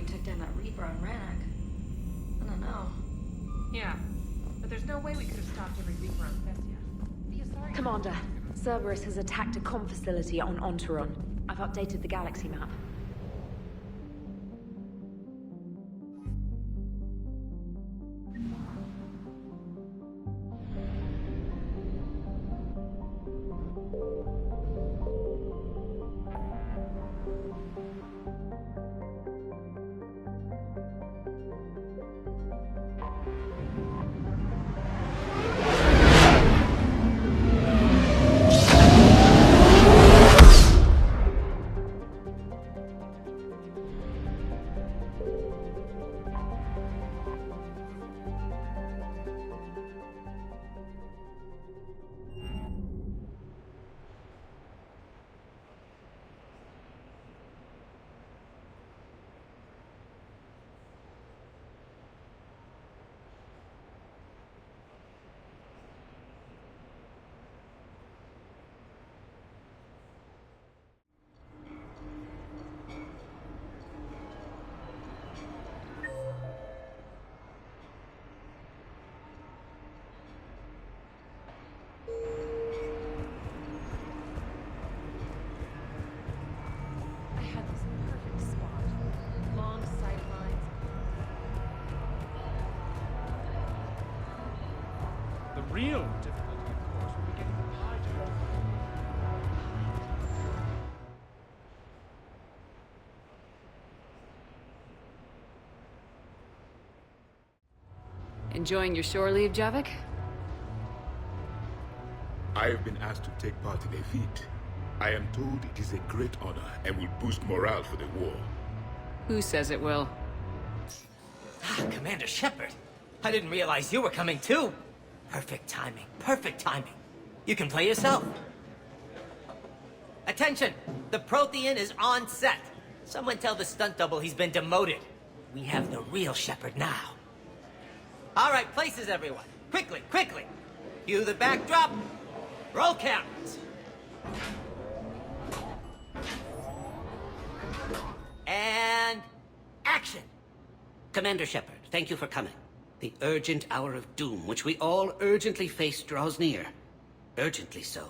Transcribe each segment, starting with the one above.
we took down that Reaper on Rannoch. I don't know. Yeah, but there's no way we could have stopped every Reaper on Thessia. Commander, Cerberus has attacked a comm facility on Ontaron. I've updated the galaxy map. I had this perfect spot. Long sight lines. The real difficulty, of course, will be getting them hijacked. Enjoying your shore leave, Javik? I have been asked to take part in a feat. I am told it is a great honor and will boost morale for the war. Who says it will? Commander Shepard. I didn't realize you were coming too. Perfect timing, perfect timing. You can play yourself. Attention! The Prothean is on set. Someone tell the stunt double he's been demoted. We have the real Shepard now. All right, places everyone. Quickly, quickly. Cue the backdrop. Roll cameras. And action. Commander Shepard, thank you for coming. The urgent hour of doom, which we all urgently face, draws near. Urgently so.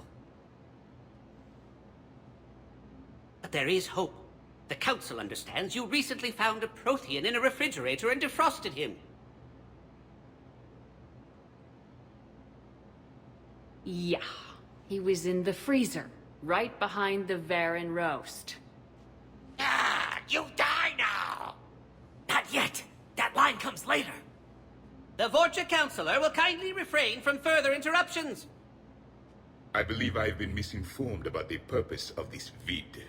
But there is hope. The Council understands you recently found a Prothean in a refrigerator and defrosted him. Yeah. He was in the freezer, right behind the Varen roast. Ah, you die now! Not yet. That line comes later. The Vorcha Councilor will kindly refrain from further interruptions. I believe I have been misinformed about the purpose of this vid.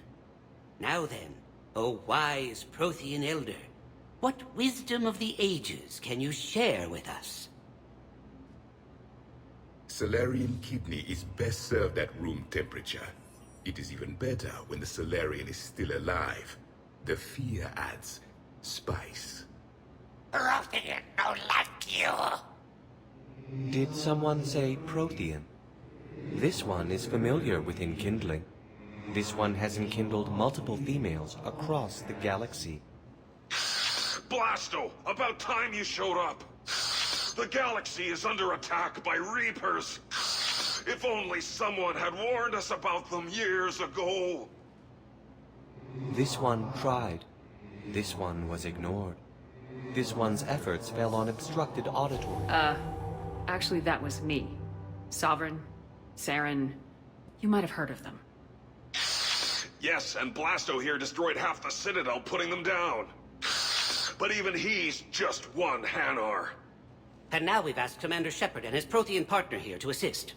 Now then, O wise Prothean Elder, what wisdom of the ages can you share with us? Salarian kidney is best served at room temperature. It is even better when the Salarian is still alive. The fear adds spice. Prothean don't like you. Did someone say Prothean? This one is familiar with enkindling. This one has enkindled multiple females across the galaxy. Blasto, about time you showed up. The galaxy is under attack by Reapers. If only someone had warned us about them years ago. This one tried. This one was ignored. This one's efforts fell on obstructed auditory. Actually that was me. Sovereign, Saren, you might have heard of them. Yes, and Blasto here destroyed half the Citadel, putting them down. But even he's just one Hanar. And now we've asked Commander Shepard and his Prothean partner here to assist.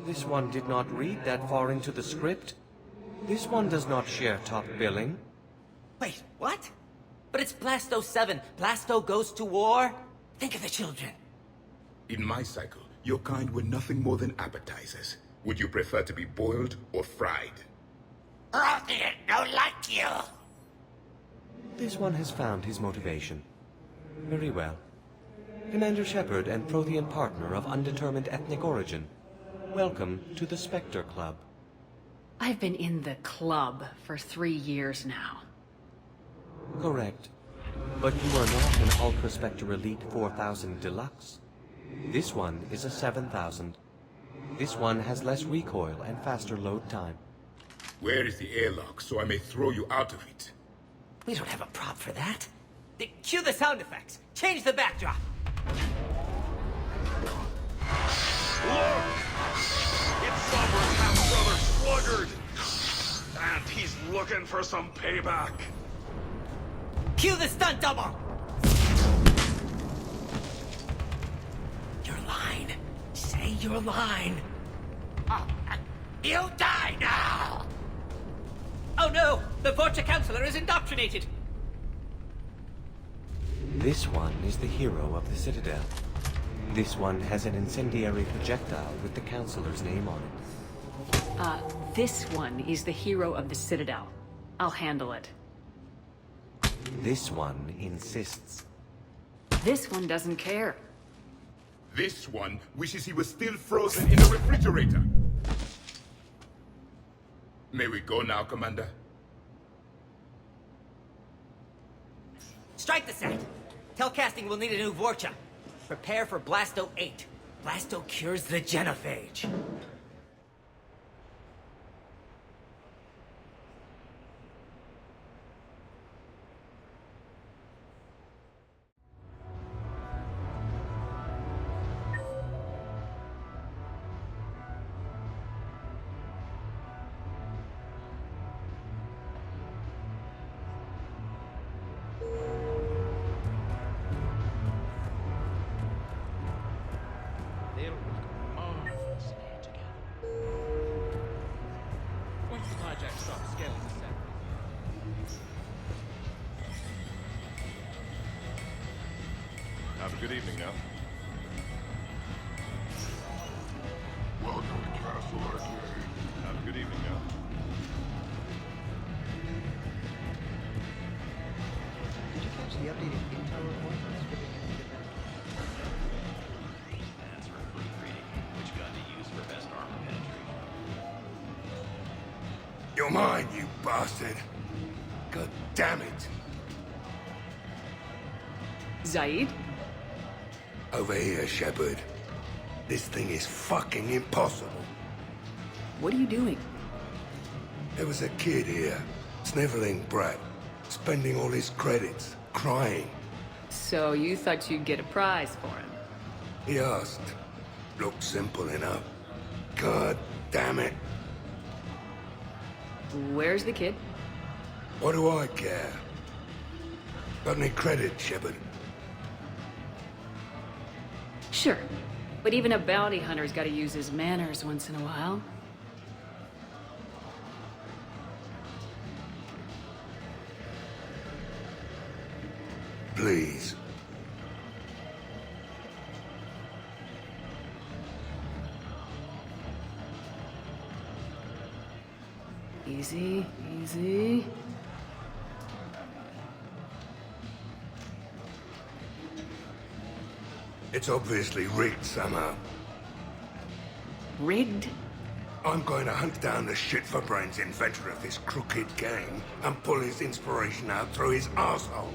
This one did not read that far into the script. This one does not share top billing. Wait, what? But it's Blasto 7. Blasto goes to war? Think of the children. In my cycle, your kind were nothing more than appetizers. Would you prefer to be boiled or fried? Prothean don't like you. This one has found his motivation. Very well. Commander Shepard and Prothean partner of undetermined ethnic origin. Welcome to the Spectre Club. I've been in the club for 3 years now. Correct. But you are not an Ultra Spectre Elite 4000 Deluxe. This one is a 7000. This one has less recoil and faster load time. Where is the airlock so I may throw you out of it? We don't have a prop for that. Cue the sound effects. Change the backdrop. Look! It's Sovereign's half-brother Sluggard! And he's looking for some payback. Cue the stunt double! Your line. Say your line. You die now! Oh no! The Vorcha Counselor is indoctrinated! This one is the hero of the Citadel. This one has an incendiary projectile with the Counselor's name on it. This one is the hero of the Citadel. I'll handle it. This one insists. This one doesn't care. This one wishes he was still frozen in a refrigerator. May we go now, Commander? Strike the set! Telcasting will need a new Vorcha. Prepare for Blasto 8. Blasto cures the genophage. They'll work marvelously together. Once the hijack stops scaling the set. Have a good evening now. Welcome to Castle Arcade. Have a good evening now. Did you catch the updated intel report on stripping into the That's for proofreading. Which gun to use for best armor penetration? You're mine, you bastard. God damn it. Zaid? Over here, Shepard. This thing is fucking impossible. What are you doing? There was a kid here, sniveling brat, spending all his credits, crying. So you thought you'd get a prize for him? He asked. Looked simple enough. God damn it. Where's the kid? What do I care? Got any credit, Shepard? Sure. But even a bounty hunter's gotta use his manners once in a while. Please. Easy, easy. It's obviously rigged somehow. Rigged? I'm going to hunt down the shit-for-brains inventor of this crooked game and pull his inspiration out through his arsehole.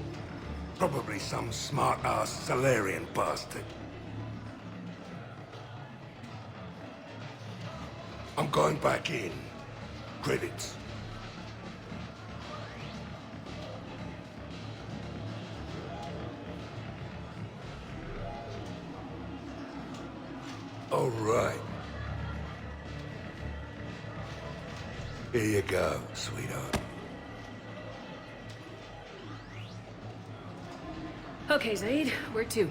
Probably some smart-ass Salarian bastard. I'm going back in. Credits. All right. Here you go, sweetheart. Okay, Zaid, where to?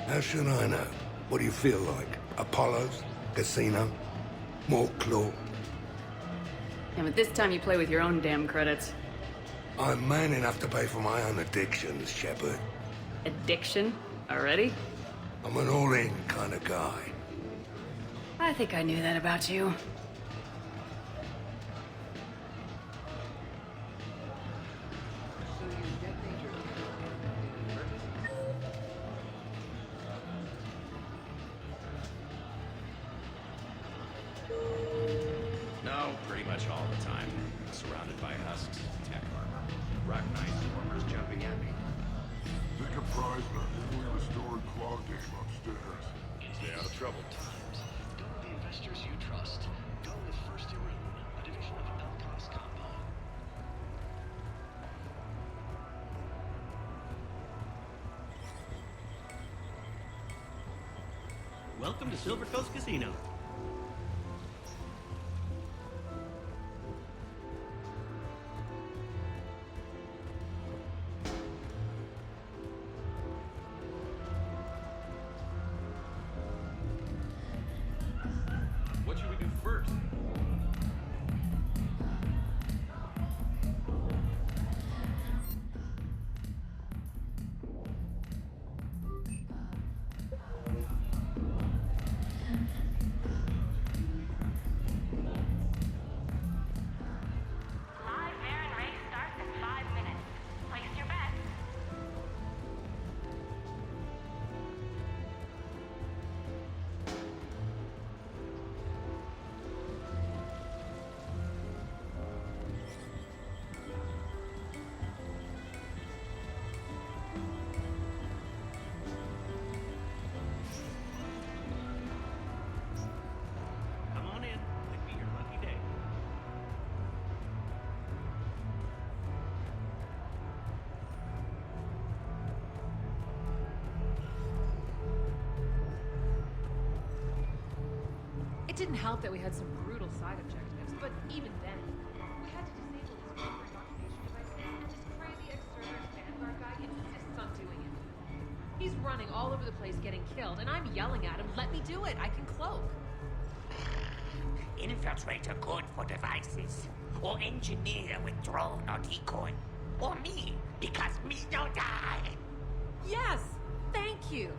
How should I know? What do you feel like? Apollo's? Casino? More claw? And at this time you play with your own damn credits. I'm man enough to pay for my own addictions, Shepard. Addiction? Already? I'm an all-in kind of guy. I think I knew that about you. No, pretty much all the time. Surrounded by husks, tech armor, recognized angry at me. Decompressed our newly restored claw game upstairs. Stay out of trouble. Go with the investors you trust. Go with First Irun, a division of Elcos Compo. Welcome to Silver Coast Casino. What should we do first? Live Baron race starts in 5 minutes. Place your bets. Come on in. Could be your lucky day. It didn't help that we had some brutal side objectives, but even then, we had to disable these corporate indoctrination devices, and this crazy ex-Cerberus Vanguard guy insists on doing it. He's running all over the place getting killed, and I'm yelling at him, let me do it, I can cloak. Infiltrator good for devices, or engineer with drone or decoy, or me, because me no die. Yes, thank you.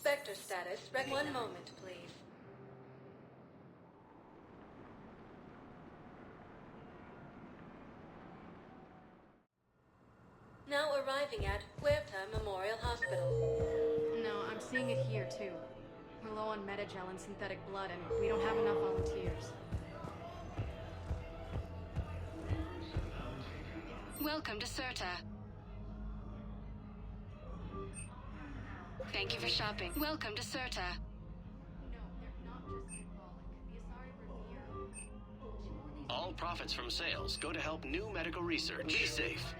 Spectre status. One moment, please. Now arriving at Huerta Memorial Hospital. No, I'm seeing it here too. We're low on metagel and synthetic blood, and we don't have enough volunteers. Welcome to Certa. Thank you for shopping. Welcome to Certa. All profits from sales go to help new medical research. Be safe.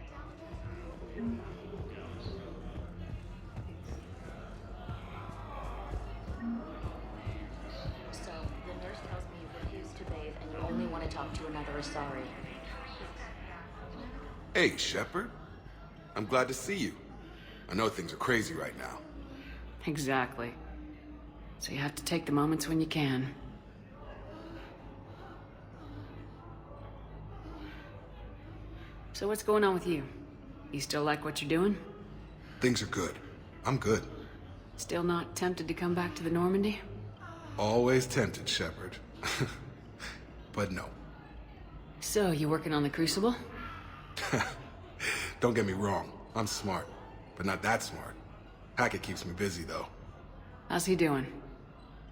So, the nurse tells me you refuse to bathe and you only want to talk to another Asari. Hey, Shepard. I'm glad to see you. I know things are crazy right now. Exactly. So you have to take the moments when you can. So what's going on with you? You still like what you're doing? Things are good. I'm good. Still not tempted to come back to the Normandy? Always tempted, Shepard. But no. So, you working on the Crucible? Don't get me wrong. I'm smart. But not that smart. Hackett keeps me busy, though. How's he doing?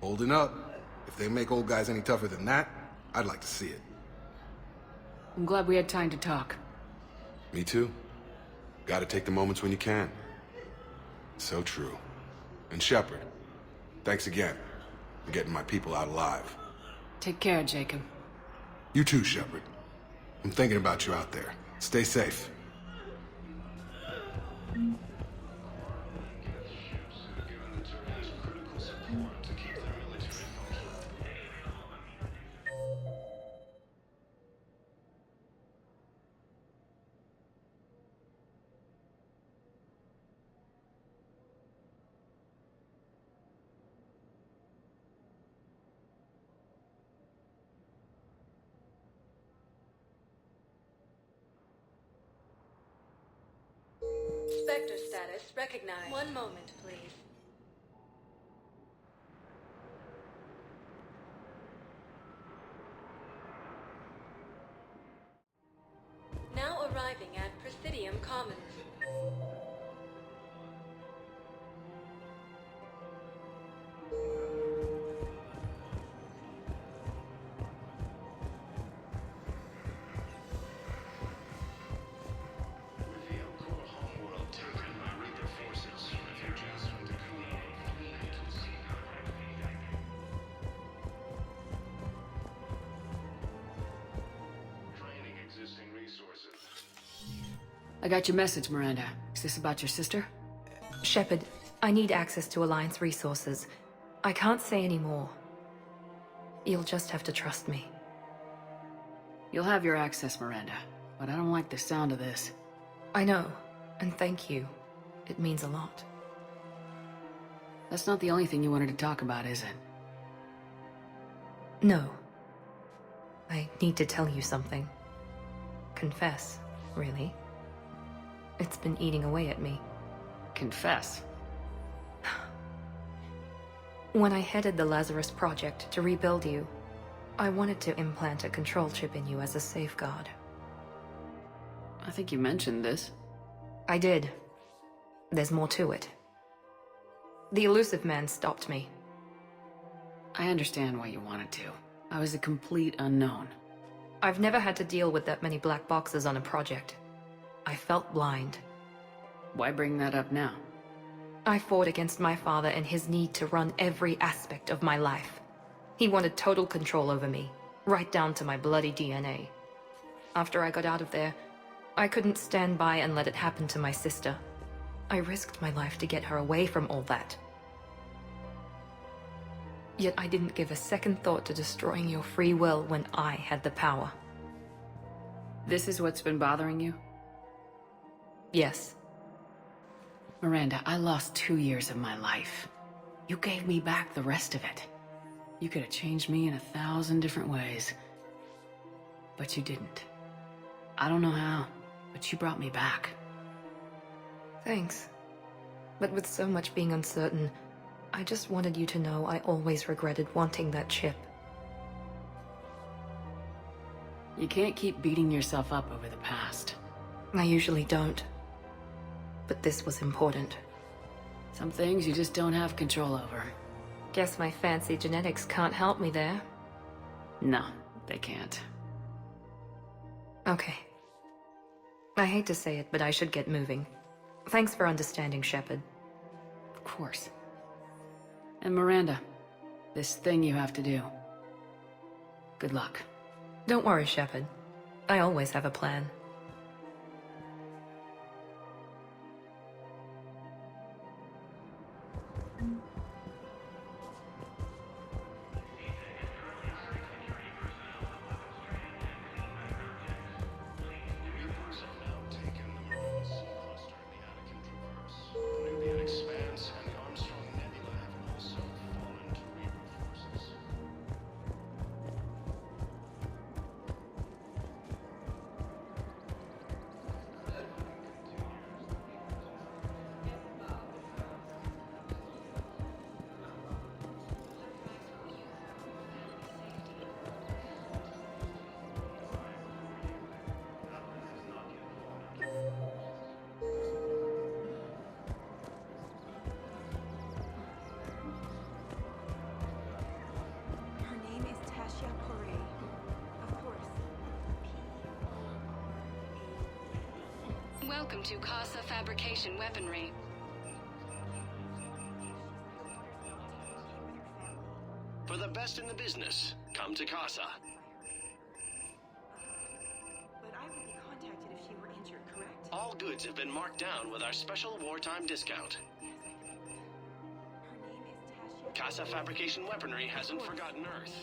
Holding up. If they make old guys any tougher than that, I'd like to see it. I'm glad we had time to talk. Me too. Gotta take the moments when you can. So true. And Shepard, thanks again. and getting my people out alive. Take care, Jacob. You too, Shepard. I'm thinking about you out there. Stay safe. Spectre status recognized. One moment, please. Now arriving at Presidium Commons. I got your message, Miranda. Is this about your sister? Shepard, I need access to Alliance resources. I can't say any more. You'll just have to trust me. You'll have your access, Miranda. But I don't like the sound of this. I know, and thank you. It means a lot. That's not the only thing you wanted to talk about, is it? No. I need to tell you something. Confess, really. It's been eating away at me. Confess? When I headed the Lazarus Project to rebuild you, I wanted to implant a control chip in you as a safeguard. I think you mentioned this. I did. There's more to it. The elusive man stopped me. I understand why you wanted to. I was a complete unknown. I've never had to deal with that many black boxes on a project. I felt blind. Why bring that up now? I fought against my father and his need to run every aspect of my life. He wanted total control over me, right down to my bloody DNA. After I got out of there, I couldn't stand by and let it happen to my sister. I risked my life to get her away from all that. Yet I didn't give a second thought to destroying your free will when I had the power. This is what's been bothering you? Yes. Miranda, I lost 2 years of my life. You gave me back the rest of it. You could have changed me in 1,000 different ways. But you didn't. I don't know how, but you brought me back. Thanks. But with so much being uncertain, I just wanted you to know I always regretted wanting that chip. You can't keep beating yourself up over the past. I usually don't. But this was important. Some things you just don't have control over. Guess my fancy genetics can't help me there. No, they can't. Okay. I hate to say it, but I should get moving. Thanks for understanding, Shepard. Of course. And Miranda, this thing you have to do. Good luck. Don't worry, Shepard. I always have a plan. Welcome to Casa Fabrication Weaponry. best in the business, come to Casa. But I would be contacted if she were injured, correct? All goods have been marked down with our special wartime discount. Casa Fabrication Weaponry hasn't forgotten Earth.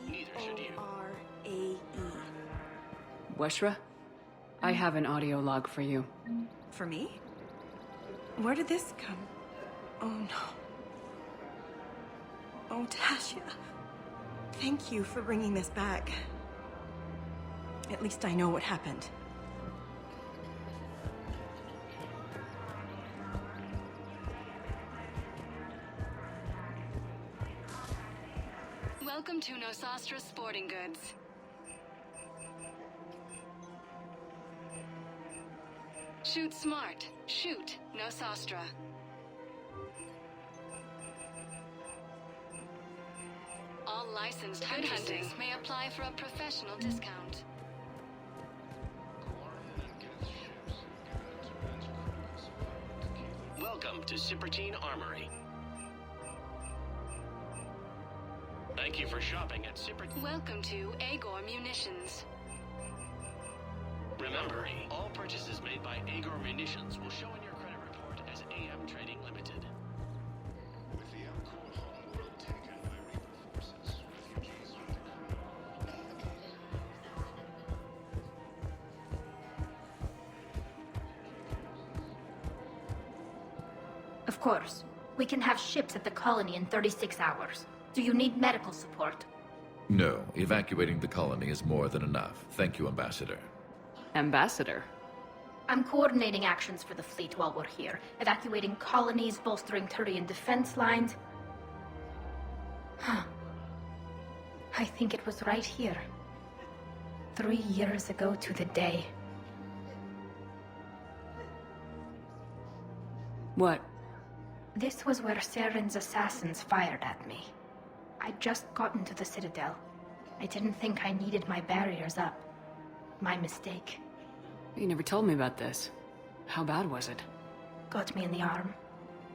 Neither should you. P-O-R-A-E. Weshra, I have an audio log for you. For me? Where did this come? Oh no. Oh, Tasha. Thank you for bringing this back. At least I know what happened. Welcome to Nosastra Sporting Goods. Shoot smart. Shoot Nosastra. All licensed hunters may apply for a professional discount. Welcome to Cipertine Armory. Thank you for shopping at Cipertine. Welcome to Agor Munitions. Remember, all purchases made by Agor Munitions will show in your credit report as AM Trading Limited. With the Alcor homeworld taken by Reaper forces, refugees from Of course. We can have ships at the colony in 36 hours. Do you need medical support? No, evacuating the colony is more than enough. Thank you, Ambassador. Ambassador? I'm coordinating actions for the fleet while we're here. Evacuating colonies, bolstering Turian defense lines. Huh. I think it was right here. 3 years ago to the day. What? This was where Saren's assassins fired at me. I'd just gotten to the Citadel. I didn't think I needed my barriers up. My mistake. You never told me about this. How bad was it? Got me in the arm.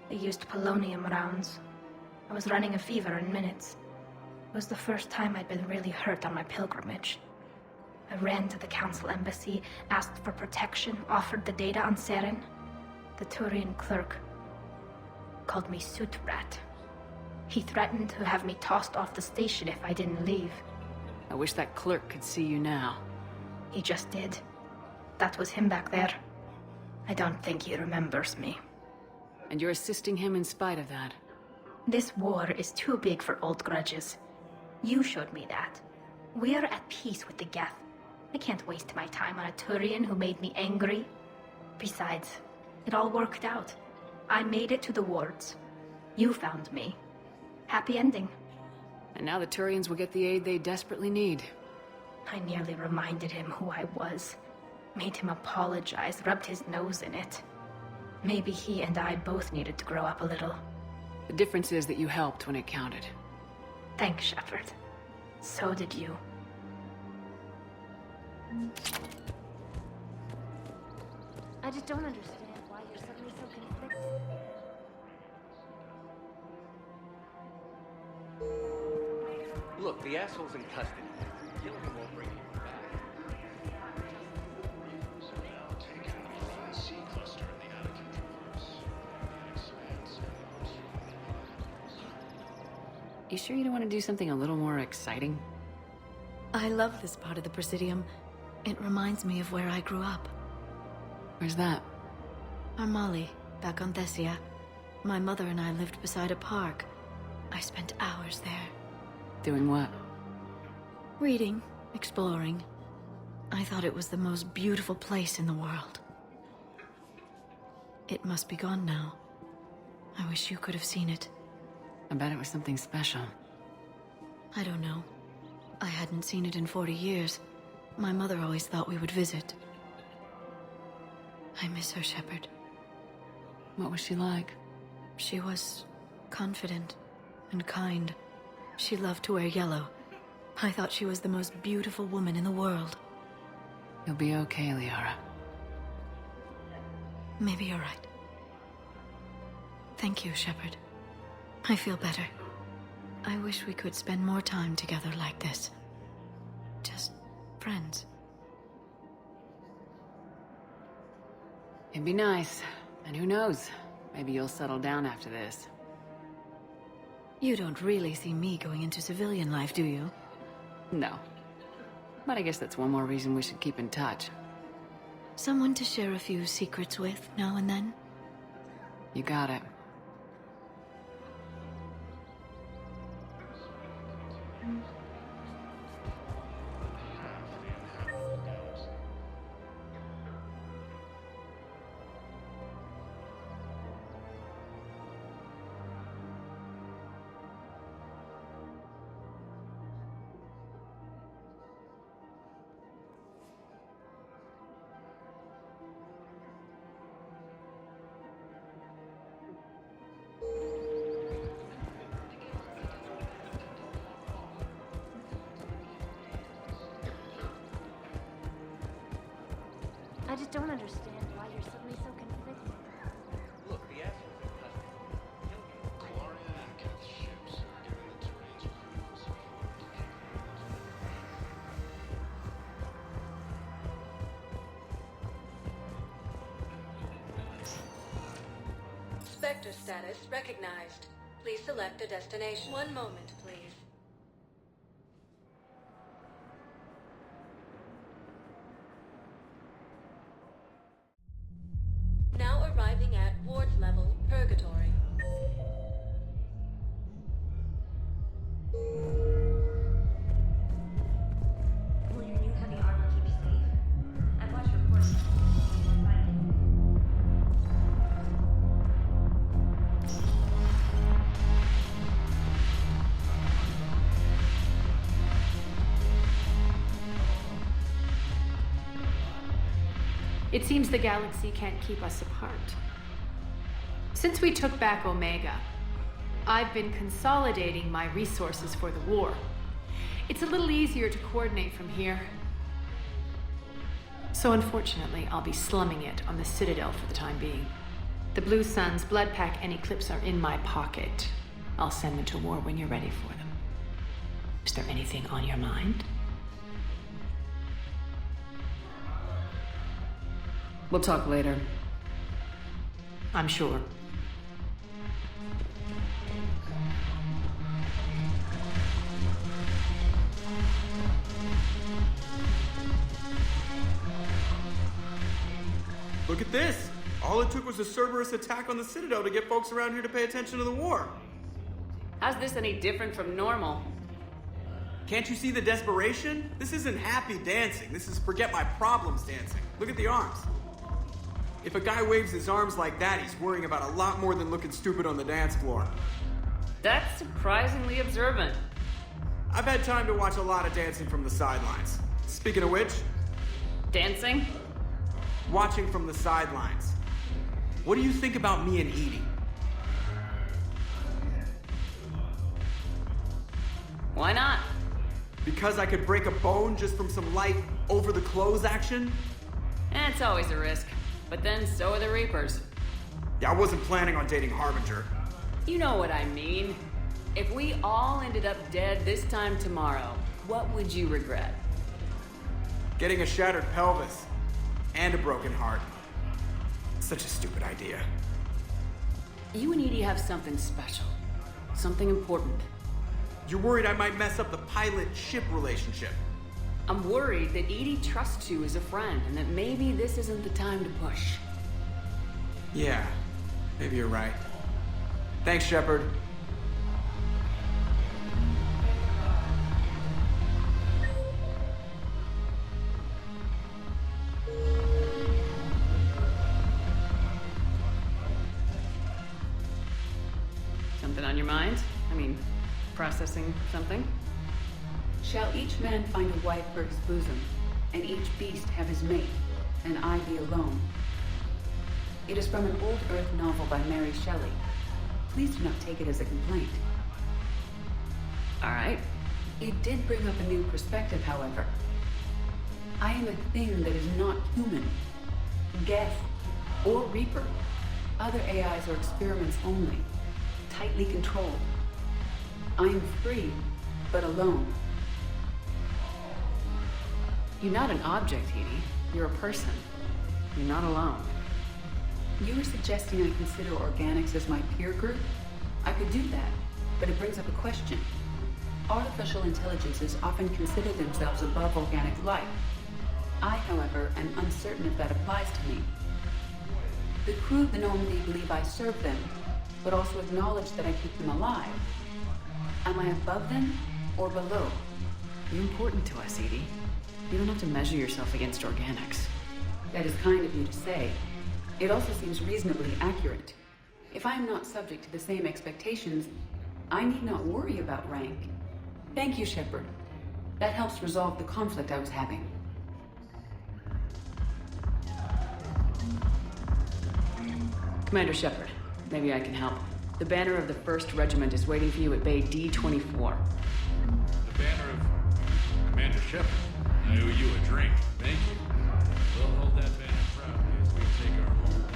They used polonium rounds. I was running a fever in minutes. It was the first time I'd been really hurt on my pilgrimage. I ran to the Council embassy, asked for protection, offered the data on Saren. The Turian clerk called me Soot Rat. He threatened to have me tossed off the station if I didn't leave. I wish that clerk could see you now. He just did. That was him back there. I don't think he remembers me. And you're assisting him in spite of that. This war is too big for old grudges. You showed me that. We're at peace with the Geth. I can't waste my time on a Turian who made me angry. Besides, it all worked out. I made it to the wards. You found me. Happy ending. And now the Turians will get the aid they desperately need. I nearly reminded him who I was. Made him apologize, rubbed his nose in it. Maybe he and I both needed to grow up a little. The difference is that you helped when it counted. Thanks, Shepard. So did you. I just don't understand why you're suddenly so conflicted. Look, the asshole's in custody. Killing him won't bring anyone back. Sea cluster in the Attica Traverse. Expanse You sure you don't want to do something a little more exciting? I love this part of the Presidium. It reminds me of where I grew up. Where's that? Armali, back on Thessia. My mother and I lived beside a park. I spent hours there. Doing what? Reading, exploring. I thought it was the most beautiful place in the world. It must be gone now. I wish you could have seen it. I bet it was something special. I don't know. I hadn't seen it in 40 years. My mother always thought we would visit. I miss her, Shepard. What was she like? She was confident and kind. She loved to wear yellow. I thought she was the most beautiful woman in the world. You'll be okay, Liara. Maybe you're right. Thank you, Shepard. I feel better. I wish we could spend more time together like this. Just friends. It'd be nice. And who knows? Maybe you'll settle down after this. You don't really see me going into civilian life, do you? No. But I guess that's one more reason we should keep in touch. Someone to share a few secrets with now and then? You got it. I just don't understand why you're suddenly so conflicted. Look, the assholes in custody. Quarian and Keth's ships are giving the terrain's crews Spectre status recognized. Please select a destination. One moment, please. Now arriving at Ward's level, Purgatory. Will your new heavy armor keep you safe? I've watched reports of fighting. It seems the galaxy can't keep us apart. Since we took back Omega, I've been consolidating my resources for the war. It's a little easier to coordinate from here. So unfortunately, I'll be slumming it on the Citadel for the time being. The Blue Suns, Blood Pack, and Eclipse are in my pocket. I'll send them to war when you're ready for them. Is there anything on your mind? We'll talk later. I'm sure. Look at this! All it took was a Cerberus attack on the Citadel to get folks around here to pay attention to the war. How's this any different from normal? Can't you see the desperation? This isn't happy dancing. This is forget my problems dancing. Look at the arms. If a guy waves his arms like that, he's worrying about a lot more than looking stupid on the dance floor. That's surprisingly observant. I've had time to watch a lot of dancing from the sidelines. Speaking of which... Dancing? Watching from the sidelines. What do you think about me and Edie? Why not? Because I could break a bone just from some light over-the-clothes action? It's always a risk. But then so are the Reapers. Yeah, I wasn't planning on dating Harbinger. You know what I mean. If we all ended up dead this time tomorrow, what would you regret? Getting a shattered pelvis. And a broken heart. Such a stupid idea. You and Edie have something special. Something important. You're worried I might mess up the pilot-ship relationship. I'm worried that Edie trusts you as a friend, and that maybe this isn't the time to push. Yeah, maybe you're right. Thanks, Shepard. Something on your mind? I mean, processing something? Shall each man find a wife for his bosom, and each beast have his mate, and I be alone? It is from an old Earth novel by Mary Shelley. Please do not take it as a complaint. All right. It did bring up a new perspective, however. I am a thing that is not human. Geth, or Reaper. Other AIs are experiments only, tightly controlled. I am free, but alone. You're not an object, Edie. You're a person. You're not alone. You were suggesting I consider organics as my peer group? I could do that, but it brings up a question. Artificial intelligences often consider themselves above organic life. I, however, am uncertain if that applies to me. The crew normally believe I serve them, but also acknowledge that I keep them alive. Am I above them or below? You're important to us, Edie. You don't have to measure yourself against organics. That is kind of you to say. It also seems reasonably accurate. If I am not subject to the same expectations, I need not worry about rank. Thank you, Shepard. That helps resolve the conflict I was having. Commander Shepard, maybe I can help. The banner of the 1st Regiment is waiting for you at Bay D-24. The banner of Commander Shepard. I owe you a drink. Thank you. We'll hold that banner proudly as we take our home back.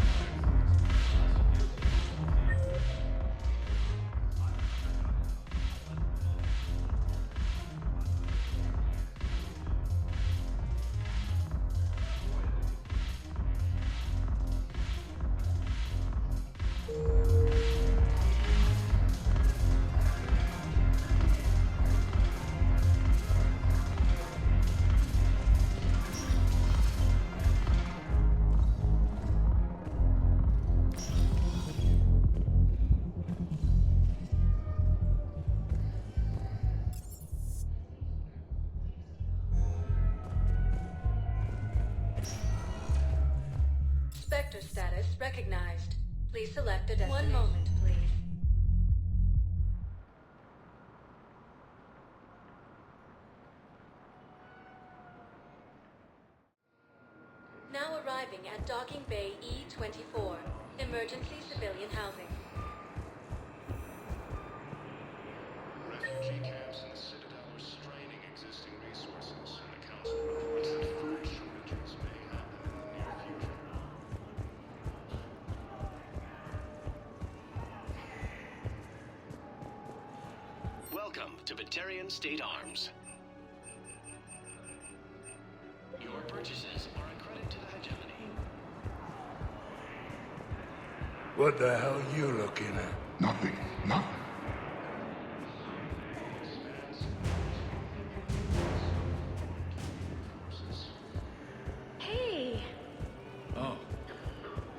Spectre status recognized. Please select a destination. 1 moment, please. Now arriving at Docking Bay E-24. Emergency civilian housing. Refugee camps in the Citadel are straining existing resources, and the Council reports that food shortages may happen in the near future. Welcome to Batarian State Arms. Your purchases are a credit to the hegemony. What the hell are you looking at? Nothing. Nothing. Hey! Oh.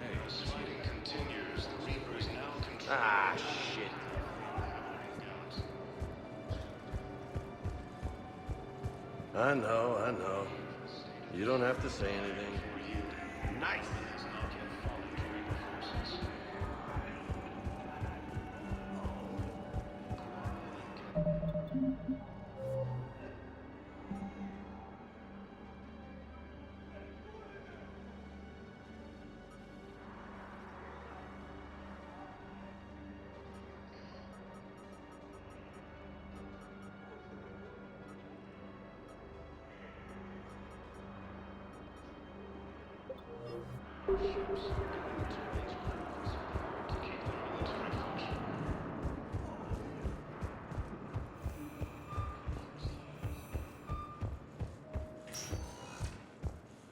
Hey. As fighting continues, the Reapers now control... Ah, shit. I know. You don't have to say anything. Nice.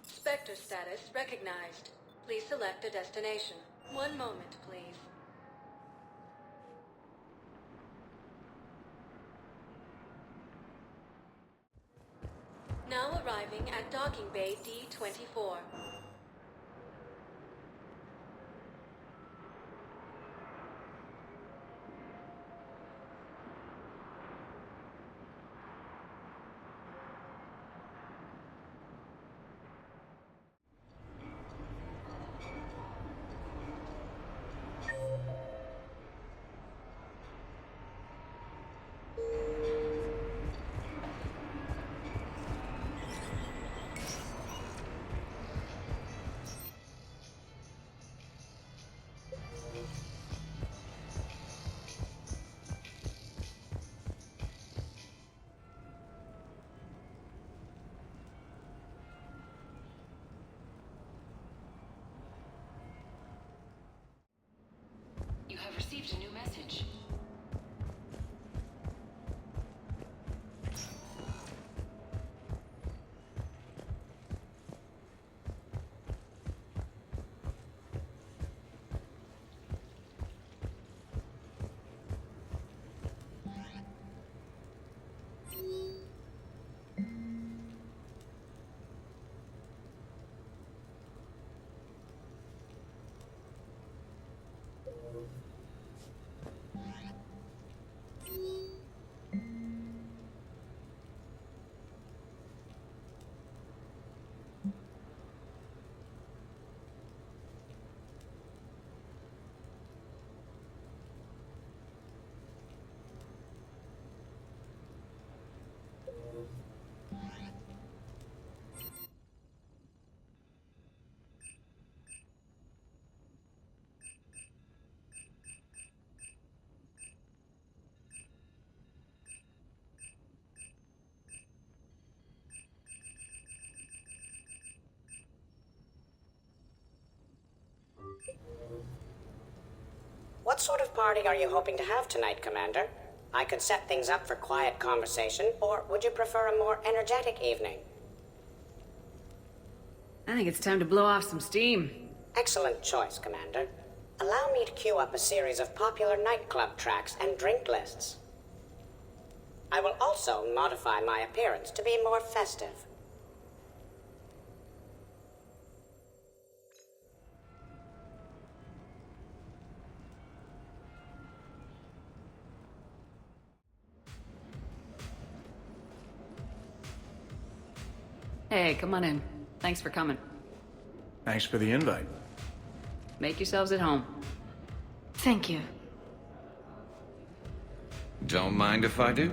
Spectre status recognized. Please select a destination. 1 moment, please. Now arriving at Docking Bay D-24. What sort of party are you hoping to have tonight, Commander? I could set things up for quiet conversation, or would you prefer a more energetic evening? I think it's time to blow off some steam. Excellent choice, Commander. Allow me to queue up a series of popular nightclub tracks and drink lists. I will also modify my appearance to be more festive. Hey, come on in. Thanks for coming. Thanks for the invite. Make yourselves at home. Thank you. Don't mind if I do.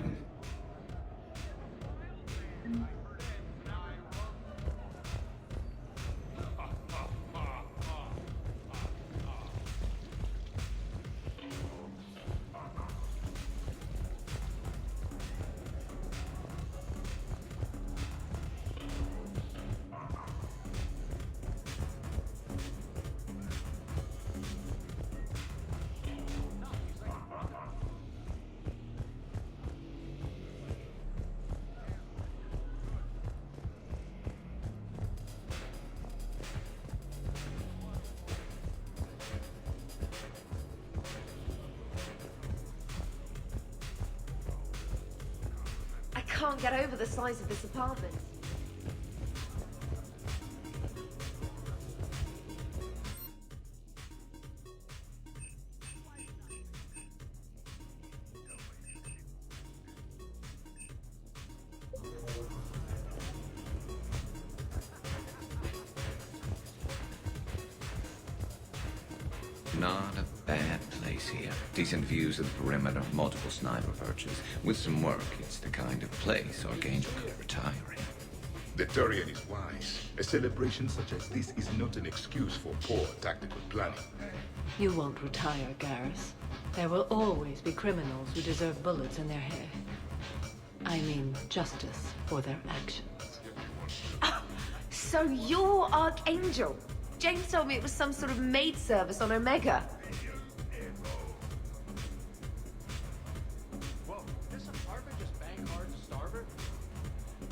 I can't get over the size of this apartment. Not a bad place here. Decent views of the perimeter, multiple sniper perches. With some work, it's the kind of place Archangel could retire in. The Turian is wise. A celebration such as this is not an excuse for poor tactical planning. You won't retire, Garrus. There will always be criminals who deserve bullets in their head. I mean, justice for their actions. So you're Archangel? James told me it was some sort of maid service on Omega.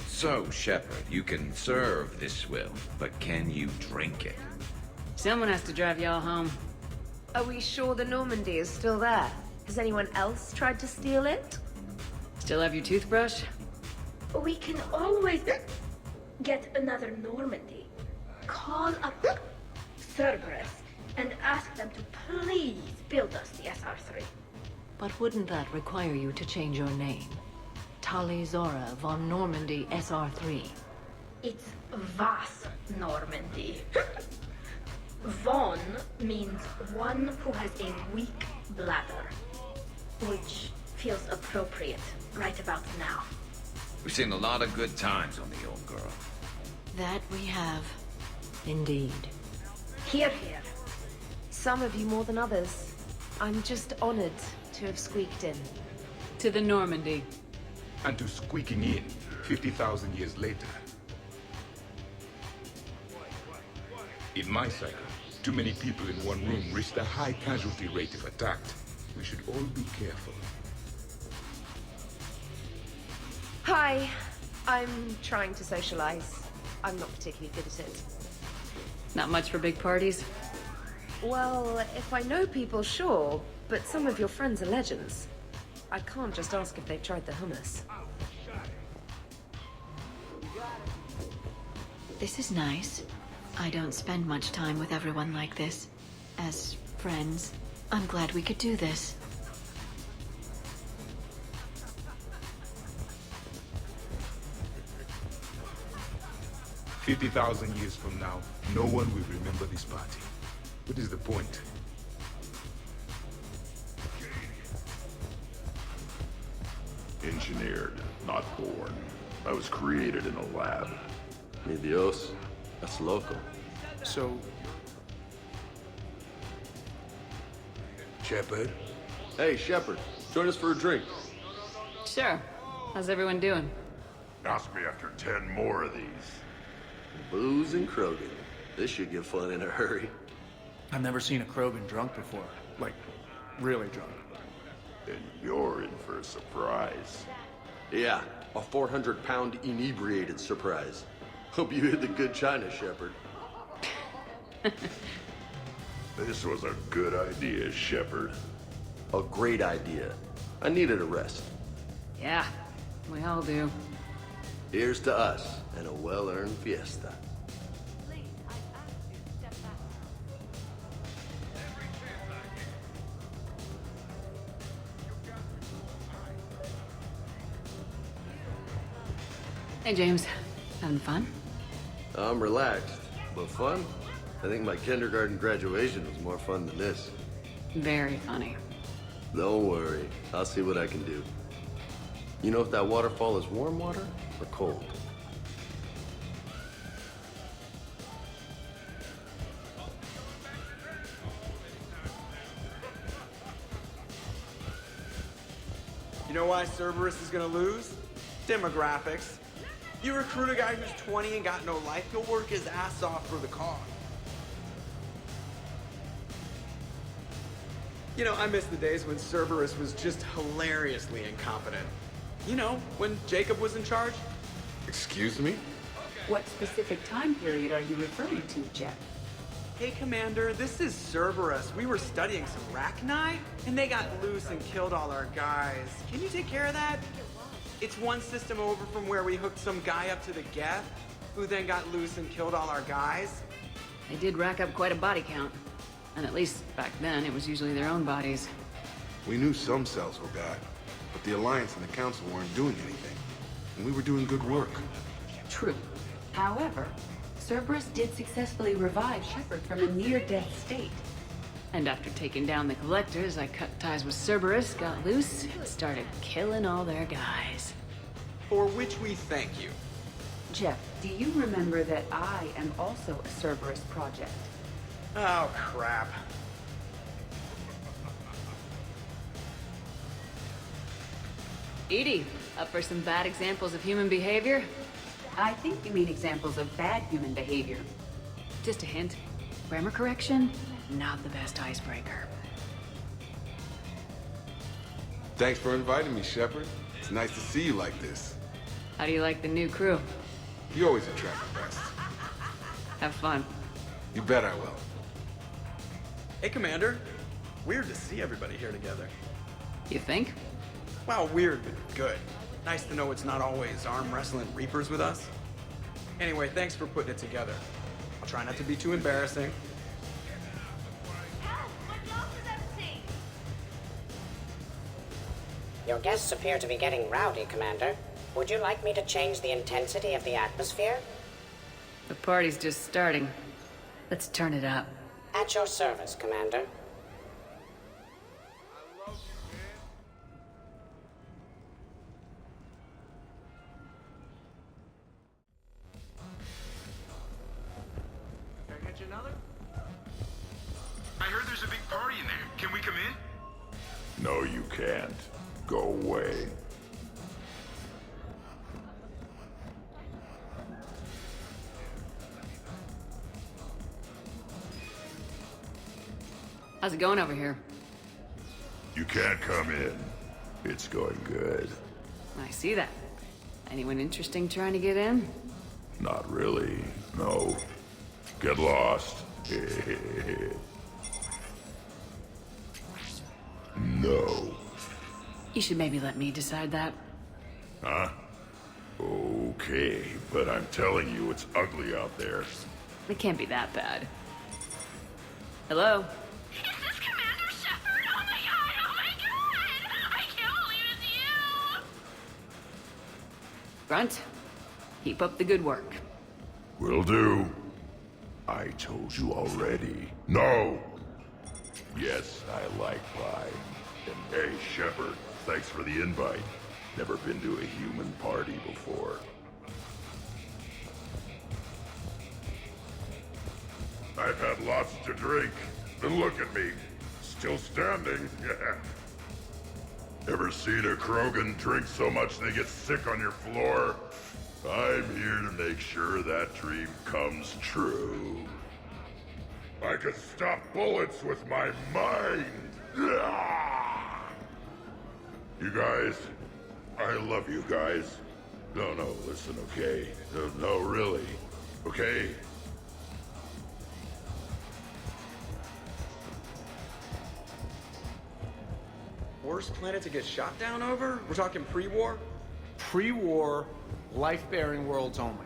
So, Shepard, you can serve this swill, but can you drink it? Someone has to drive y'all home. Are we sure the Normandy is still there? Has anyone else tried to steal it? Still have your toothbrush? We can always get another Normandy. Call up Cerberus and ask them to please build us the SR-3. But wouldn't that require you to change your name? Tali Zora von Normandy SR-3. It's Vas Normandy. Von means one who has a weak bladder, which feels appropriate right about now. We've seen a lot of good times on the old girl. That we have. Indeed. Here, here. Some of you more than others. I'm just honored to have squeaked in. To the Normandy. And to squeaking in 50,000 years later. In my cycle, too many people in one room risked a high casualty rate if attacked. We should all be careful. Hi. I'm trying to socialize. I'm not particularly good at it. Not much for big parties? Well, if I know people, sure. But some of your friends are legends. I can't just ask if they've tried the hummus. This is nice. I don't spend much time with everyone like this. As friends, I'm glad we could do this. "50,000 years from now, no one will remember this party. What is the point?" Engineered, not born. I was created in a lab. Mi Dios, that's loco. So... Shepard? Hey, Shepard, join us for a drink. Sure. How's everyone doing? Ask me after 10 more of these. Booze and Krogan. This should get fun in a hurry. I've never seen a Krogan drunk before. Like, really drunk. Then you're in for a surprise. Yeah, a 400-pound inebriated surprise. Hope you hit the good China, Shepard. This was a good idea, Shepard. A great idea. I needed a rest. Yeah, we all do. Here's to us and a well-earned fiesta. Hey, James. Having fun? I'm relaxed, but fun? I think my kindergarten graduation was more fun than this. Very funny. Don't worry, I'll see what I can do. You know if that waterfall is warm water or cold? You know why Cerberus is gonna lose? Demographics. You recruit a guy who's 20 and got no life, he'll work his ass off for the cause. You know, I miss the days when Cerberus was just hilariously incompetent. You know, when Jacob was in charge. Excuse me? What specific time period are you referring to, Jeff? Hey, Commander, this is Cerberus. We were studying some Rachni, and they got loose and killed all our guys. Can you take care of that? It's one system over from where we hooked some guy up to the Geth, who then got loose and killed all our guys. They did rack up quite a body count. And at least back then, it was usually their own bodies. We knew some cells were bad, but the Alliance and the Council weren't doing anything. And we were doing good work. True. However, Cerberus did successfully revive Shepard from a near-death state. And after taking down the Collectors, I cut ties with Cerberus, got loose, and started killing all their guys. For which we thank you. Jeff, do you remember that I am also a Cerberus project? Oh, crap. Edie, up for some bad examples of human behavior? I think you mean examples of bad human behavior. Just a hint. Grammar correction? Not the best icebreaker. Thanks for inviting me, Shepard. It's nice to see you like this. How do you like the new crew? You always attract the best. Have fun. You bet I will. Hey, Commander. Weird to see everybody here together. You think? Well, weird, but good. Nice to know it's not always arm-wrestling Reapers with us. Anyway, thanks for putting it together. I'll try not to be too embarrassing. Your guests appear to be getting rowdy, Commander. Would you like me to change the intensity of the atmosphere? The party's just starting. Let's turn it up. At your service, Commander. Can I get you another? I heard there's a big party in there. Can we come in? No, you can't. Go away. How's it going over here? You can't come in. It's going good. I see that. Anyone interesting trying to get in? Not really. No. Get lost. No. You should maybe let me decide that. Huh? Okay, but I'm telling you, it's ugly out there. It can't be that bad. Hello? Is this Commander Shepard? Oh my god, oh my god! I can't believe it's you! Grunt, keep up the good work. Will do. I told you already. No! Yes, I like pie. And hey, Shepard, thanks for the invite. Never been to a human party before. I've had lots to drink. And look at me, still standing. Ever seen a Krogan drink so much they get sick on your floor? I'm here to make sure that dream comes true. I could stop bullets with my mind! You guys, I love you guys. No, listen, okay? No, really. Okay? Worst planet to get shot down over? We're talking pre-war? Pre-war, life-bearing worlds only.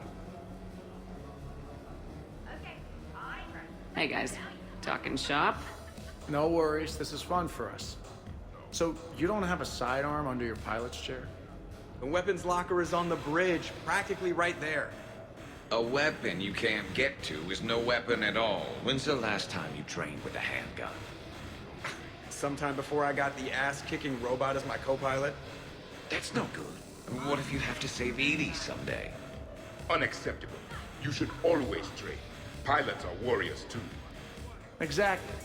Hey guys, talking shop? No worries, this is fun for us. So, you don't have a sidearm under your pilot's chair? The weapons locker is on the bridge, practically right there. A weapon you can't get to is no weapon at all. When's the last time you trained with a handgun? Sometime before I got the ass-kicking robot as my co-pilot. That's no good. What if you have to save Edie someday? Unacceptable. You should always train. Pilots are warriors too. Exactly.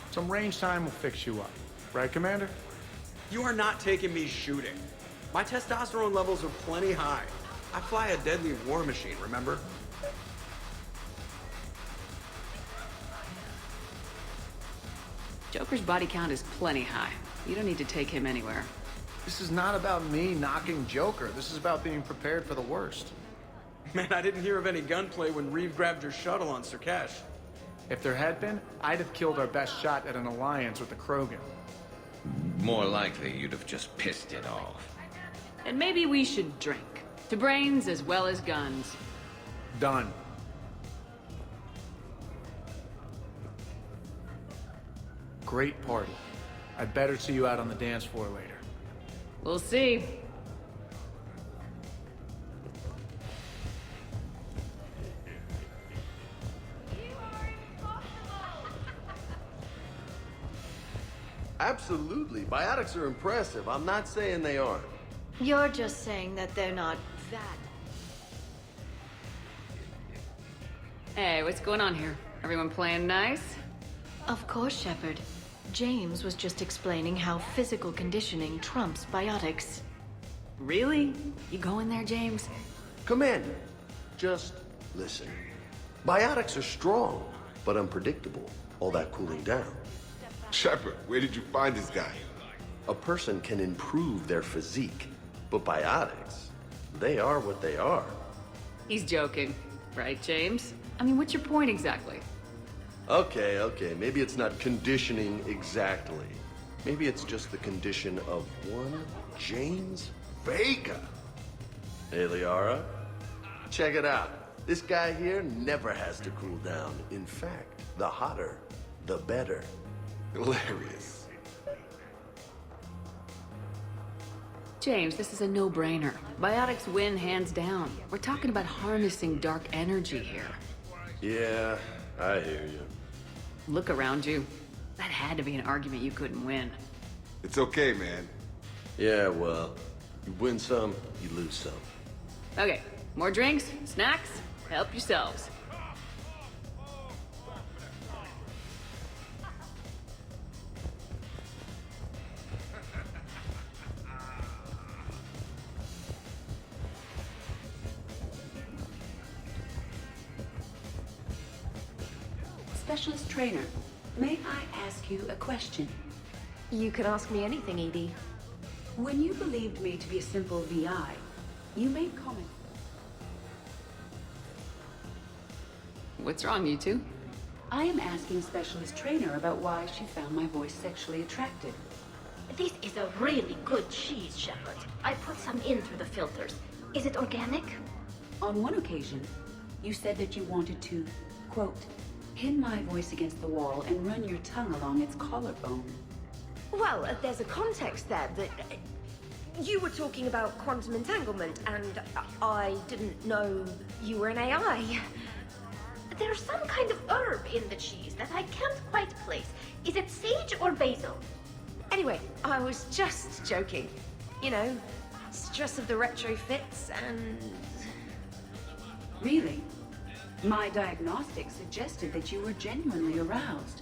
Some range time will fix you up. Right, Commander? You are not taking me shooting. My testosterone levels are plenty high. I fly a deadly war machine, remember? Joker's body count is plenty high. You don't need to take him anywhere. This is not about me knocking Joker. This is about being prepared for the worst. Man, I didn't hear of any gunplay when Reeve grabbed your shuttle on Surkesh. If there had been, I'd have killed our best shot at an alliance with the Krogan. More likely, you'd have just pissed it off. And maybe we should drink. To brains as well as guns. Done. Great party. I'd better see you out on the dance floor later. We'll see. Absolutely. Biotics are impressive. I'm not saying they aren't. You're just saying that they're not that. Hey, what's going on here? Everyone playing nice? Of course, Shepard. James was just explaining how physical conditioning trumps biotics. Really? You going there, James? Commander, just listen. Biotics are strong, but unpredictable. All that cooling down. Shepard, where did you find this guy? A person can improve their physique, but biotics, they are what they are. He's joking. Right, James? I mean, what's your point exactly? Okay, maybe it's not conditioning exactly. Maybe it's just the condition of one James Vega. Hey, Liara, check it out. This guy here never has to cool down. In fact, the hotter, the better. Hilarious. James, this is a no-brainer. Biotics win hands down. We're talking about harnessing dark energy here. Yeah, I hear you. Look around you. That had to be an argument you couldn't win. It's okay, man. Yeah, well, you win some, you lose some. Okay, more drinks, snacks, help yourselves. Specialist trainer, may I ask you a question? You can ask me anything, Edie. When you believed me to be a simple VI, you made comment. What's wrong, you two? I am asking Specialist Trainer about why she found my voice sexually attractive. This is a really good cheese, Shepard. I put some in through the filters. Is it organic? On one occasion, you said that you wanted to, quote, pin my voice against the wall and run your tongue along its collarbone. Well, there's a context there that... you were talking about quantum entanglement, and I didn't know you were an AI. There's some kind of herb in the cheese that I can't quite place. Is it sage or basil? Anyway, I was just joking. You know, stress of the retrofits and... Really? My diagnostics suggested that you were genuinely aroused.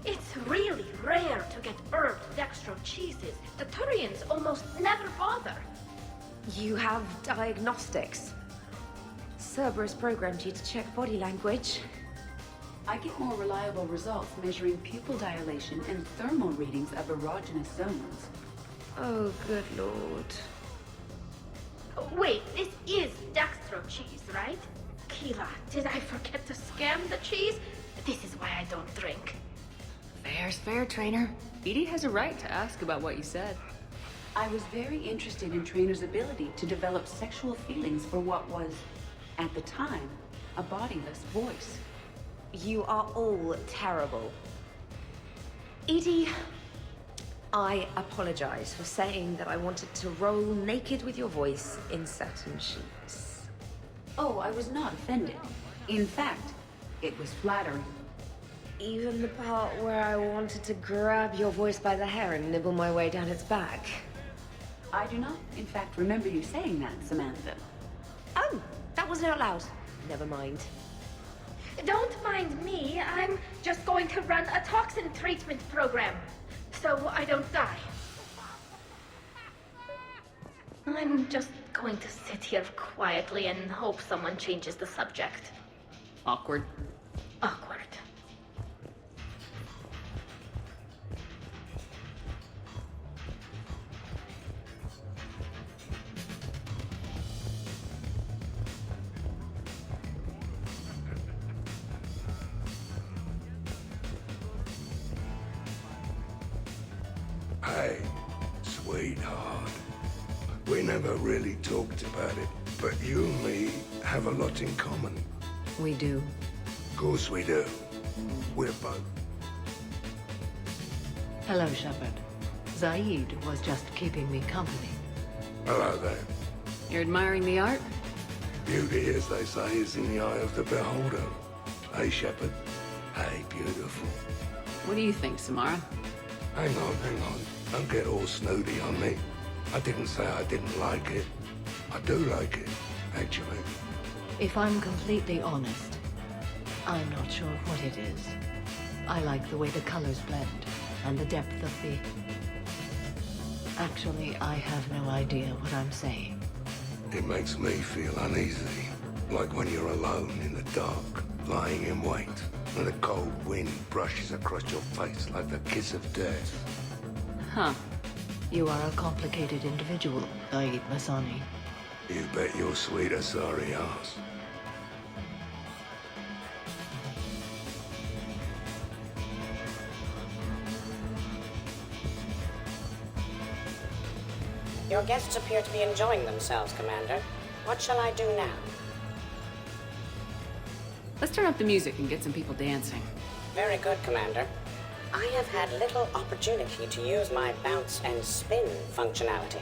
It's really rare to get herbed dextro cheeses. The Turians almost never bother. You have diagnostics. Cerberus programmed you to check body language. I get more reliable results measuring pupil dilation and thermal readings of erogenous zones. Oh, good lord. Wait, this is dextro cheese, right? Kira, did I forget to scan the cheese? This is why I don't drink. Fair's fair, trainer. Edie has a right to ask about what you said. I was very interested in Trainer's ability to develop sexual feelings for what was, at the time, a bodiless voice. You are all terrible. Edie, I apologize for saying that I wanted to roll naked with your voice in satin sheets. Oh, I was not offended. In fact, it was flattering. Even the part where I wanted to grab your voice by the hair and nibble my way down its back. I do not, in fact, remember you saying that, Samantha. Oh, that wasn't out loud. Never mind. Don't mind me. I'm just going to run a toxin treatment program, so I don't die. I'm just going to sit here quietly and hope someone changes the subject. Awkward. Awkward. Hey, sweetheart. We never really talked about it, but you and me have a lot in common. We do. Of course we do. We're both. Hello, Shepard. Zaid was just keeping me company. Hello there. You're admiring the art? Beauty, as they say, is in the eye of the beholder. Hey, Shepard. Hey, beautiful. What do you think, Samara? Hang on. Don't get all snooty on me. I didn't say I didn't like it. I do like it, actually. If I'm completely honest, I'm not sure what it is. I like the way the colors blend and the depth of the... Actually, I have no idea what I'm saying. It makes me feel uneasy. Like when you're alone in the dark, lying in wait, and the cold wind brushes across your face like the kiss of death. Huh. You are a complicated individual, Zaid Masani. You bet your sweeter sorry ass. Your guests appear to be enjoying themselves, Commander. What shall I do now? Let's turn up the music and get some people dancing. Very good, Commander. I have had little opportunity to use my bounce and spin functionality.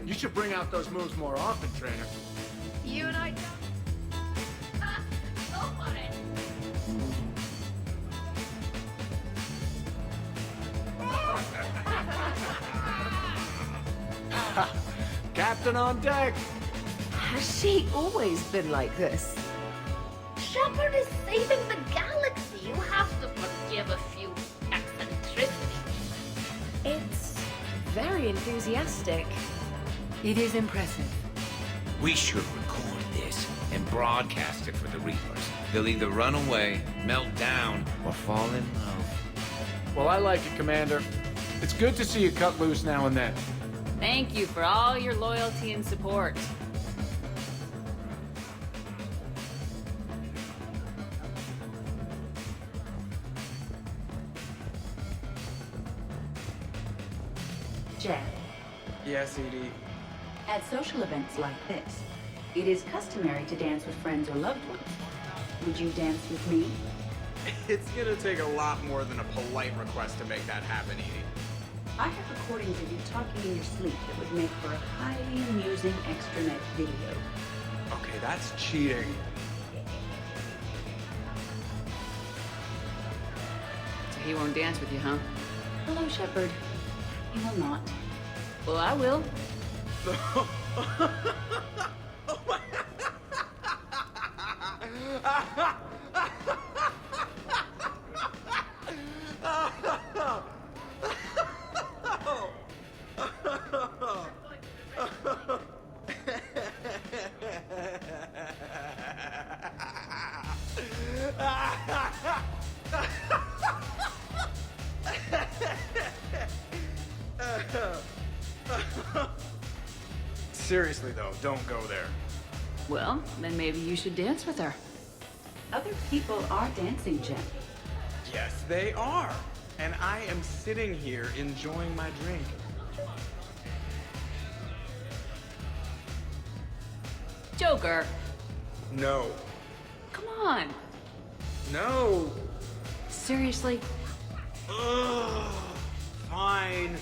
You should bring out those moves more often, trainer. You and I don't. Go for it. Captain on deck! Has she always been like this? Shepard is saving the galaxy. You have to forgive a few eccentricities. It's very enthusiastic. It is impressive. We should record this and broadcast it for the Reapers. They'll either run away, melt down, or fall in love. Well, I like it, Commander. It's good to see you cut loose now and then. Thank you for all your loyalty and support. Jack, Yes, Edie. at social events like this, it is customary to dance with friends or loved ones. Would you dance with me? It's gonna take a lot more than a polite request to make that happen, Edie. I have recordings of you talking in your sleep that would make for a highly amusing extranet video. Okay, that's cheating. So he won't dance with you, huh? Hello, Shepard. You will not. Well, I will. Seriously, though, don't go there. Well, then maybe you should dance with her. Other people are dancing, Jen. Yes, they are. And I am sitting here enjoying my drink. Joker, No. come on. No. Seriously? Ugh. Fine.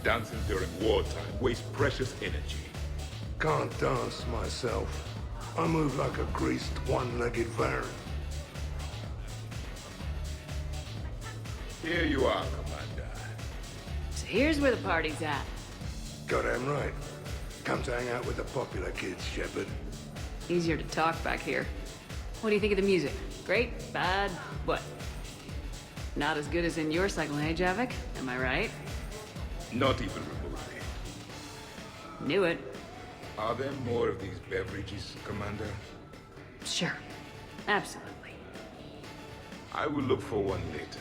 Dancing during wartime wastes precious energy. Can't dance myself. I move like a greased one-legged varren. Here you are, Commander. So here's where the party's at. Goddamn right. Come to hang out with the popular kids, Shepard. Easier to talk back here. What do you think of the music? Great? Bad? What? Not as good as in your cycle, hey, Javik? Am I right? Not even remotely. Knew it. Are there more of these beverages, Commander? Sure. Absolutely. I will look for one later.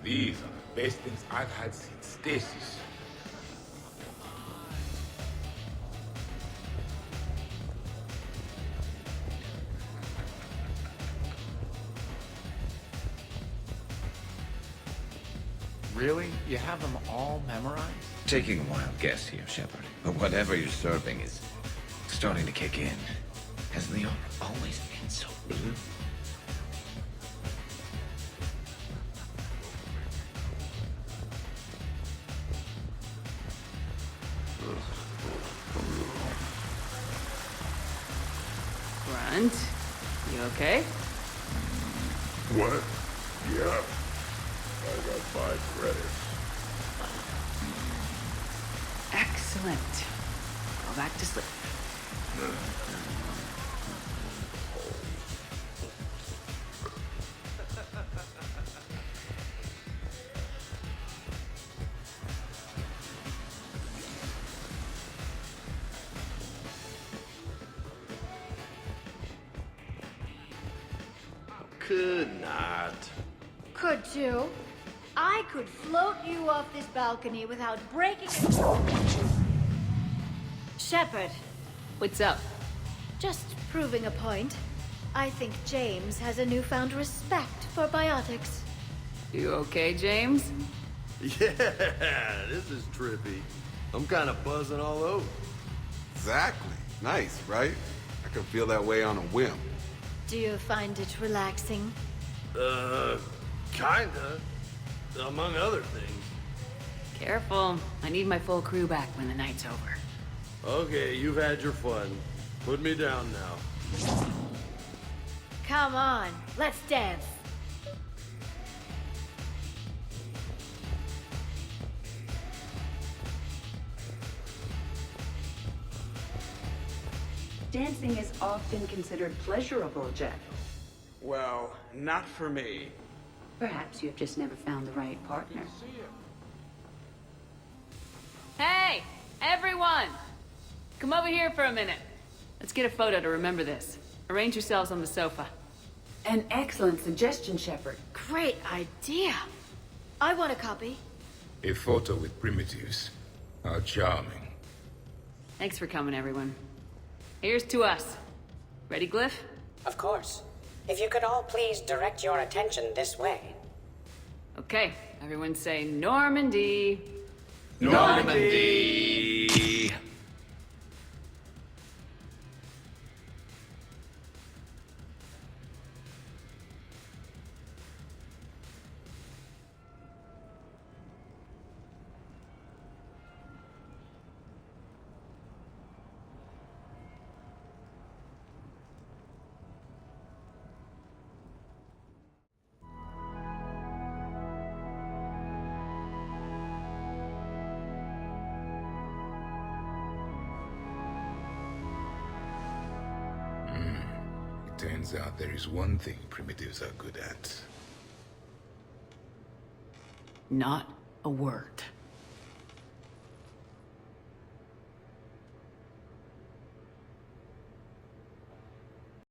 These are the best things I've had since Stasis. Really? You have them all memorized? Taking a wild guess here, Shepard, but whatever you're serving is starting to kick in. Has Leon always been so blue? Grunt, you okay? What? Yeah. I got 5 credits. Excellent. Go back to sleep. Could not. Could too. I could float you off this balcony without breaking it. Shepard, What's up? just proving a point. I think James has a newfound respect for biotics. You okay, James? Yeah, this is trippy. I'm kind of buzzing all over. Exactly. Nice, right? I could feel that way on a whim. Do you find it relaxing? Kinda. Among other things. Careful. I need my full crew back when the night's over. Okay, you've had your fun. Put me down now. Come on, let's dance. Dancing is often considered pleasurable, Jack. Well, not for me. Perhaps you've just never found the right partner. Hey, everyone! Come over here for a minute. Let's get a photo to remember this. Arrange yourselves on the sofa. An excellent suggestion, Shepard. Great idea. I want a copy. A photo with primitives. How charming. Thanks for coming, everyone. Here's to us. Ready, Glyph? Of course. If you could all please direct your attention this way. Okay, everyone say Normandy. Normandy! Turns out there is one thing primitives are good at. Not a word.